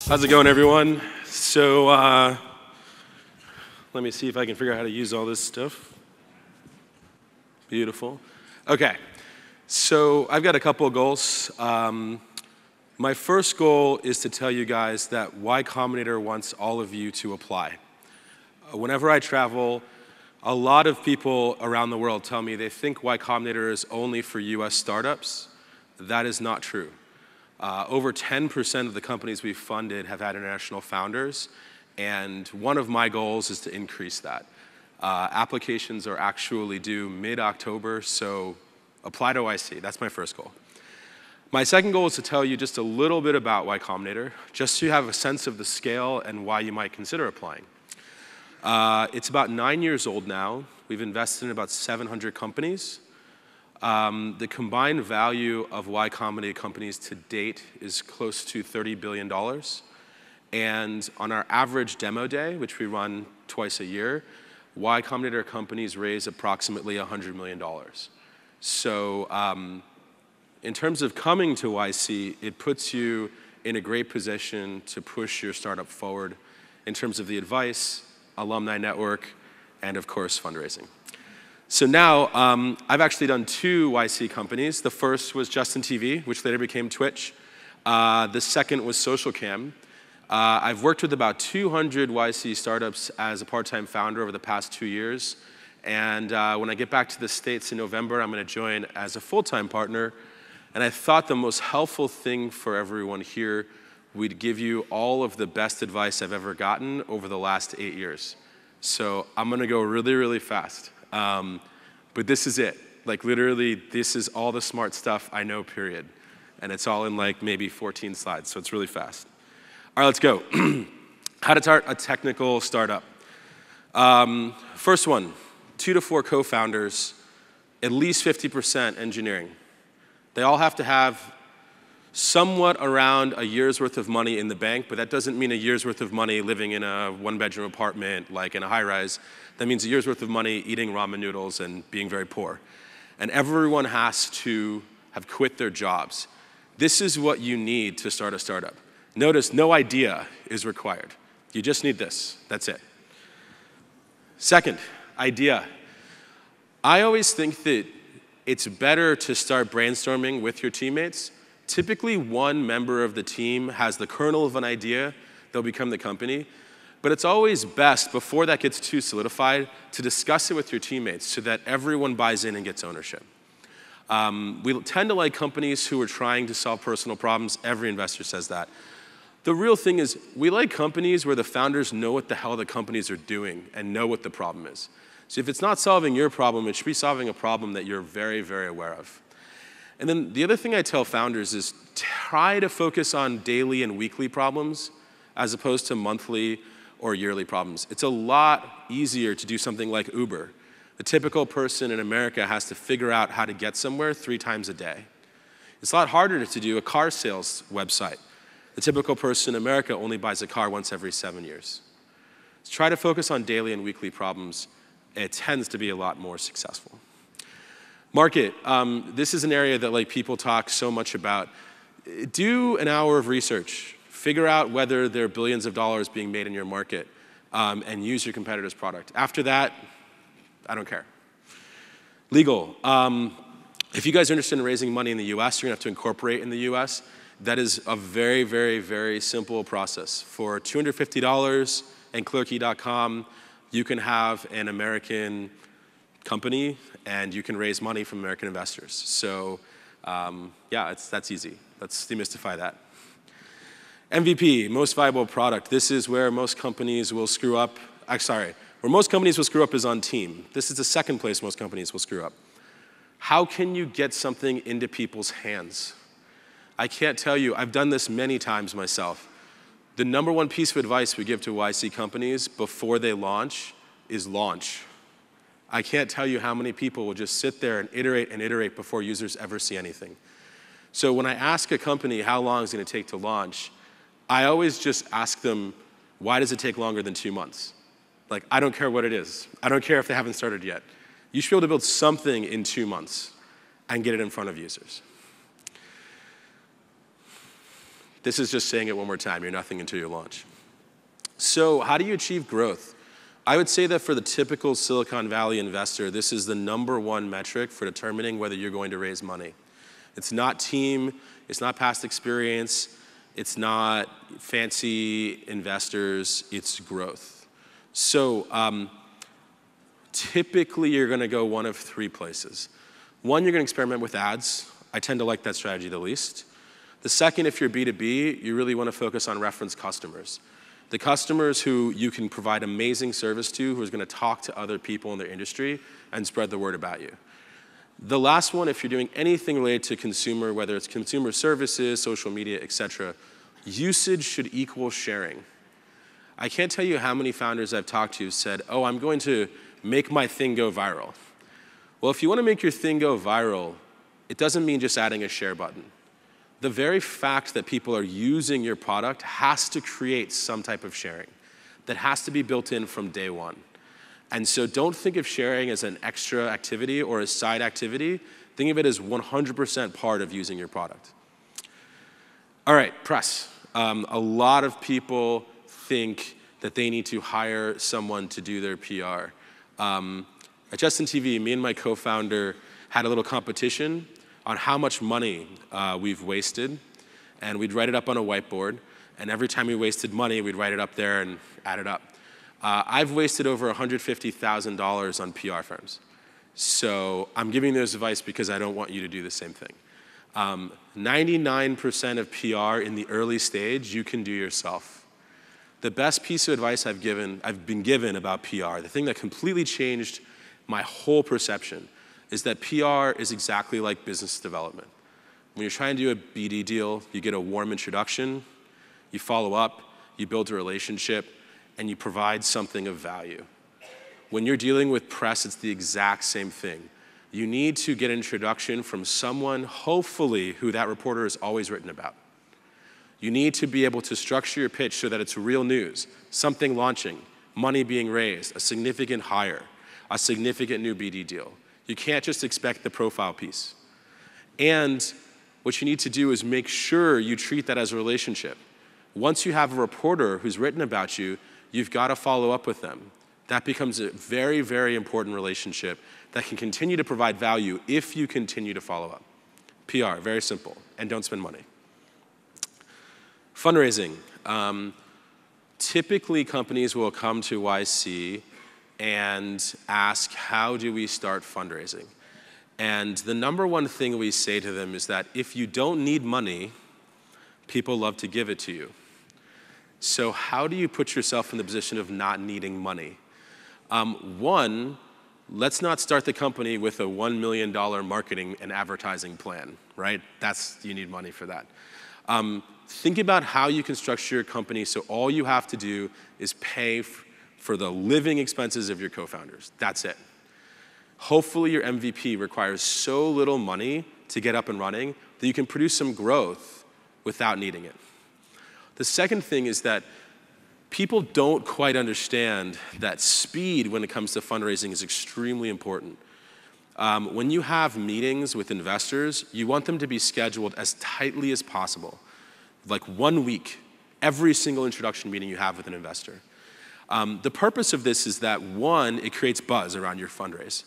How's it going, everyone? So, let me see if I can figure out how to use all this stuff. Beautiful. Okay, so I've got a couple of goals. My first goal is to tell you guys that Y Combinator wants all of you to apply. Whenever I travel, a lot of people around the world tell me they think Y Combinator is only for US startups. That is not true. Over 10% of the companies we've funded have had international founders, and one of my goals is to increase that. Applications are actually due mid-October, so apply to YC. That's my first goal. My second goal is to tell you just a little bit about Y Combinator, just so you have a sense of the scale and why you might consider applying. It's about 9 years old now. We've invested in about 700 companies. The combined value of Y Combinator companies to date is close to $30 billion. And on our average demo day, which we run twice a year, Y Combinator companies raise approximately $100 million. So in terms of coming to YC, it puts you in a great position to push your startup forward in terms of the advice, alumni network, and of course, fundraising. So now, I've actually done 2 YC companies. The first was Justin TV, which later became Twitch. The second was Socialcam. I've worked with about 200 YC startups as a part-time founder over the past 2 years. And when I get back to the States in November, I'm going to join as a full-time partner. And I thought the most helpful thing for everyone here would give you all of the best advice I've ever gotten over the last 8 years. So I'm going to go really, really fast. But this is it. Like literally, this is all the smart stuff I know, period. And it's all in like maybe 14 slides, so it's really fast. All right, let's go. How to start a technical startup. First one, 2 to 4 co-founders, at least 50% engineering. They all have to have somewhat around a year's worth of money in the bank, but that doesn't mean a year's worth of money living in a 1-bedroom apartment, like in a high-rise. That means a year's worth of money eating ramen noodles and being very poor. And everyone has to have quit their jobs. This is what you need to start a startup. Notice, no idea is required. You just need this. That's it. Second, idea. I always think that it's better to start brainstorming with your teammates. Typically, one member of the team has the kernel of an idea, they'll become the company. But it's always best, before that gets too solidified, to discuss it with your teammates so that everyone buys in and gets ownership. We tend to like companies who are trying to solve personal problems. Every investor says that. The real thing is, we like companies where the founders know what the hell the companies are doing and know what the problem is. So if it's not solving your problem, it should be solving a problem that you're very, very aware of. And then the other thing I tell founders is try to focus on daily and weekly problems as opposed to monthly or yearly problems. It's a lot easier to do something like Uber. The typical person in America has to figure out how to get somewhere 3 times a day. It's a lot harder to do a car sales website. The typical person in America only buys a car once every 7 years. So try to focus on daily and weekly problems. It tends to be a lot more successful. Market. This is an area that like people talk so much about. Do an hour of research. Figure out whether there are billions of dollars being made in your market, and use your competitor's product. After that, I don't care. Legal. If you guys are interested in raising money in the US, you're gonna have to incorporate in the US. That is a very, very, very simple process. For $250 and clerky.com, you can have an American company and you can raise money from American investors. So yeah, that's easy. Let's demystify that. MVP, most viable product. This is where most companies will screw up. Where most companies will screw up is on team. This is the second place most companies will screw up. How can you get something into people's hands? I can't tell you, I've done this many times myself. The #1 piece of advice we give to YC companies before they launch is launch. I can't tell you how many people will just sit there and iterate before users ever see anything. So when I ask a company how long it's going to take to launch, I always just ask them, why does it take longer than 2 months? Like, I don't care what it is. I don't care if they haven't started yet. You should be able to build something in 2 months and get it in front of users. This is just saying it one more time. You're nothing until you launch. So how do you achieve growth? I would say that for the typical Silicon Valley investor, this is the #1 metric for determining whether you're going to raise money. It's not team, it's not past experience, it's not fancy investors, it's growth. So typically you're gonna go one of 3 places. One, you're gonna experiment with ads. I tend to like that strategy the least. The second, if you're B2B, you really wanna focus on reference customers. The customers who you can provide amazing service to, who is gonna talk to other people in their industry and spread the word about you. The last one, if you're doing anything related to consumer, whether it's consumer services, social media, et cetera, usage should equal sharing. I can't tell you how many founders I've talked to said, oh, I'm going to make my thing go viral. Well, if you wanna make your thing go viral, it doesn't mean just adding a share button. The very fact that people are using your product has to create some type of sharing that has to be built in from day one. And so don't think of sharing as an extra activity or a side activity. Think of it as 100% part of using your product. All right, press. A lot of people think that they need to hire someone to do their PR. At Justin TV, me and my co-founder had a little competition on how much money we've wasted, and we'd write it up on a whiteboard, and every time we wasted money, we'd write it up there and add it up. I've wasted over $150,000 on PR firms. So I'm giving this advice because I don't want you to do the same thing. 99% of PR in the early stage, you can do yourself. The best piece of advice I've been given about PR, the thing that completely changed my whole perception, is that PR is exactly like business development. When you're trying to do a BD deal, you get a warm introduction, you follow up, you build a relationship, and you provide something of value. When you're dealing with press, it's the exact same thing. You need to get an introduction from someone, hopefully, who that reporter has always written about. You need to be able to structure your pitch so that it's real news, something launching, money being raised, a significant hire, a significant new BD deal. You can't just expect the profile piece. And what you need to do is make sure you treat that as a relationship. Once you have a reporter who's written about you, you've got to follow up with them. That becomes a very, very important relationship that can continue to provide value if you continue to follow up. PR, very simple, and don't spend money. Fundraising. Typically, companies will come to YC and ask, how do we start fundraising? And the #1 thing we say to them is that if you don't need money, people love to give it to you. So how do you put yourself in the position of not needing money? One, let's not start the company with a $1 million marketing and advertising plan, right? You need money for that. Think about how you can structure your company so all you have to do is pay for the living expenses of your co-founders. That's it. Hopefully your MVP requires so little money to get up and running that you can produce some growth without needing it. The second thing is that people don't quite understand that speed when it comes to fundraising is extremely important. When you have meetings with investors, you want them to be scheduled as tightly as possible, like 1 week, every single introduction meeting you have with an investor. The purpose of this is that, 1, it creates buzz around your fundraise.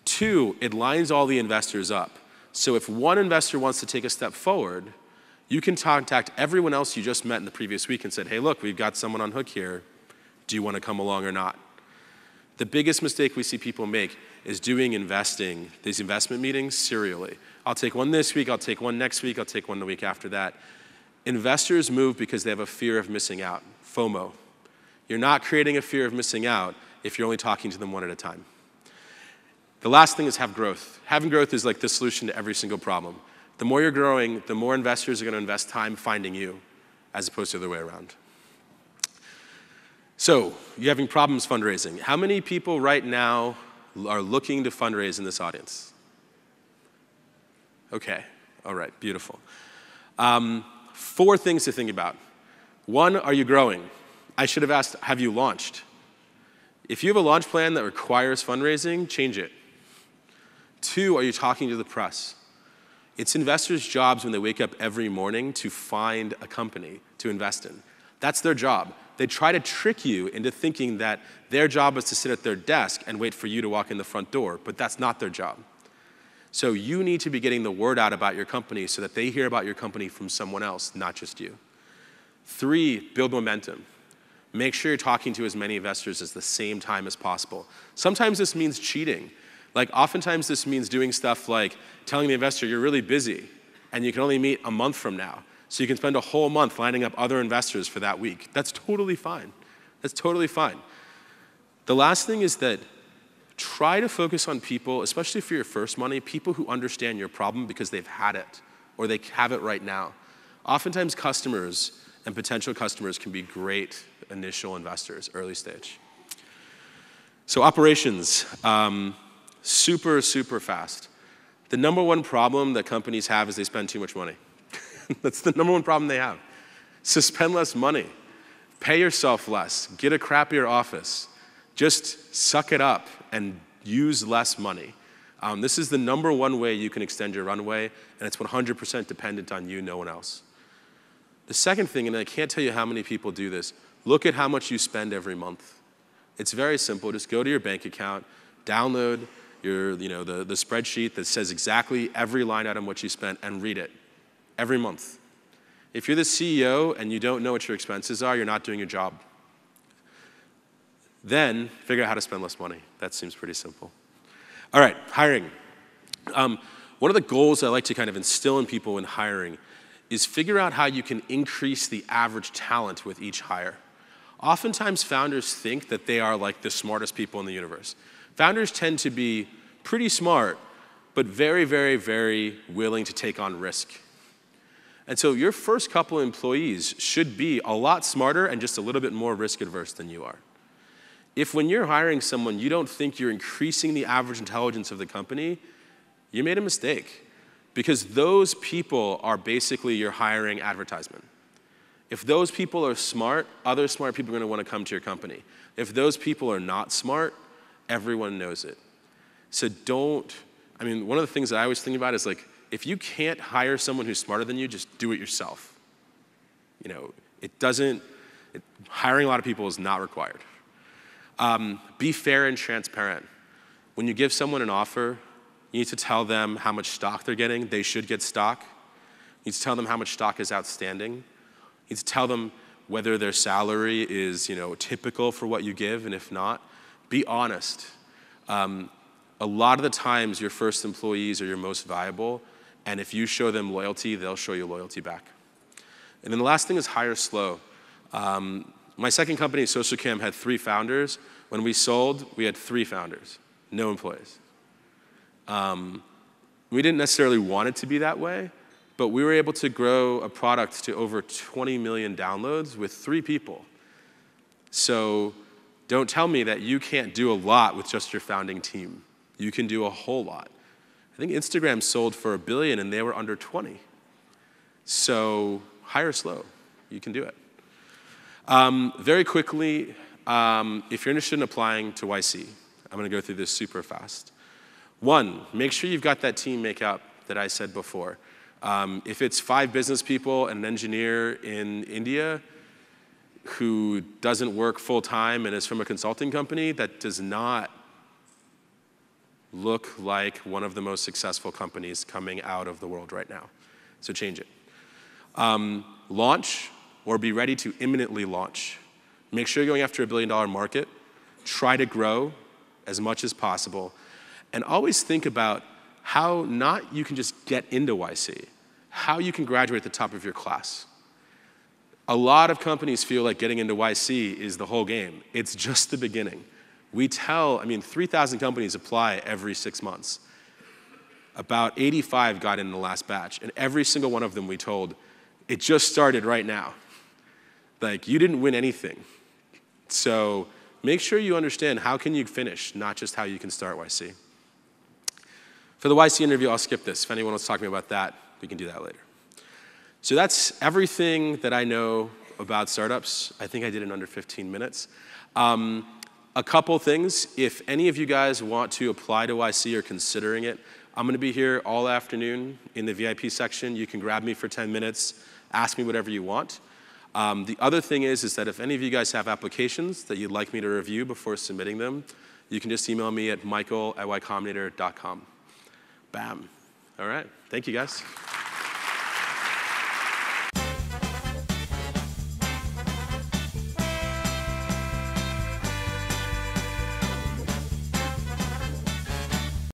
2, it lines all the investors up. So if one investor wants to take a step forward, you can contact everyone else you just met in the previous week and said, hey, look, we've got someone on hook here. Do you want to come along or not? The biggest mistake we see people make is doing these investment meetings serially. I'll take one this week, I'll take one next week, I'll take one the week after that. Investors move because they have a fear of missing out, FOMO. You're not creating a fear of missing out if you're only talking to them one at a time. The last thing is have growth. Having growth is like the solution to every single problem. The more you're growing, the more investors are going to invest time finding you, as opposed to the other way around. So, you're having problems fundraising. How many people right now are looking to fundraise in this audience? Okay, all right, beautiful. 4 things to think about. 1, are you growing? I should have asked, have you launched? If you have a launch plan that requires fundraising, change it. 2, are you talking to the press? It's investors' jobs when they wake up every morning to find a company to invest in. That's their job. They try to trick you into thinking that their job is to sit at their desk and wait for you to walk in the front door, but that's not their job. So you need to be getting the word out about your company so that they hear about your company from someone else, not just you. 3, build momentum. Make sure you're talking to as many investors at the same time as possible. Sometimes this means cheating. Like oftentimes this means doing stuff like telling the investor you're really busy and you can only meet a month from now. So you can spend a whole month lining up other investors for that week. That's totally fine. That's totally fine. The last thing is that try to focus on people, especially for your first money, people who understand your problem because they've had it or they have it right now. Oftentimes customers and potential customers can be great initial investors, early stage. So operations, super, super fast. The number one problem that companies have is they spend too much money. That's the number one problem they have. So spend less money. Pay yourself less. Get a crappier office. Just suck it up and use less money. This is the number one way you can extend your runway, and it's 100% dependent on you, no one else. The second thing, and I can't tell you how many people do this, look at how much you spend every month. It's very simple. Just go to your bank account, download the spreadsheet that says exactly every line item what you spent, and read it every month. If you're the CEO and you don't know what your expenses are, you're not doing your job. Then figure out how to spend less money. That seems pretty simple. All right, hiring. One of the goals I like to kind of instill in people in hiring is figure out how you can increase the average talent with each hire. Oftentimes founders think that they are like the smartest people in the universe. Founders tend to be pretty smart, but very, very, very willing to take on risk. And so your first couple employees should be a lot smarter and just a little bit more risk adverse than you are. If when you're hiring someone, you don't think you're increasing the average intelligence of the company, you made a mistake. Because those people are basically your hiring advertisement. If those people are smart, other smart people are going to want to come to your company. If those people are not smart, everyone knows it. So one of the things that I always think about is like, if you can't hire someone who's smarter than you, just do it yourself. Hiring a lot of people is not required. Be fair and transparent. When you give someone an offer, you need to tell them how much stock they're getting. They should get stock. You need to tell them how much stock is outstanding. You need to tell them whether their salary is typical for what you give, and if not, be honest. A lot of the times, your first employees are your most valuable, and if you show them loyalty, they'll show you loyalty back. And then the last thing is hire slow. My second company, Socialcam, had 3 founders. When we sold, we had 3 founders, no employees. We didn't necessarily want it to be that way, but we were able to grow a product to over 20 million downloads with 3 people. So don't tell me that you can't do a lot with just your founding team. You can do a whole lot. I think Instagram sold for $1 billion and they were under 20. So hire slow. You can do it. Very quickly, if you're interested in applying to YC, I'm going to go through this super fast. 1, make sure you've got that team makeup that I said before. If it's 5 business people and an engineer in India who doesn't work full time and is from a consulting company, that does not look like one of the most successful companies coming out of the world right now. So change it. Launch or be ready to imminently launch. Make sure you're going after $1 billion market. Try to grow as much as possible. And always think about how not you can just get into YC, how you can graduate at the top of your class. A lot of companies feel like getting into YC is the whole game. It's just the beginning. 3,000 companies apply every 6 months. About 85 got in the last batch, and every single one of them we told, it just started right now. Like, you didn't win anything. So make sure you understand how can you finish, not just how you can start YC. For the YC interview, I'll skip this. If anyone wants to talk to me about that, we can do that later. So that's everything that I know about startups. I think I did it in under 15 minutes. A couple things. If any of you guys want to apply to YC or considering it, I'm going to be here all afternoon in the VIP section. You can grab me for 10 minutes, ask me whatever you want. The other thing is that if any of you guys have applications that you'd like me to review before submitting them, you can just email me at michael@ycombinator.com. Bam. All right. Thank you, guys.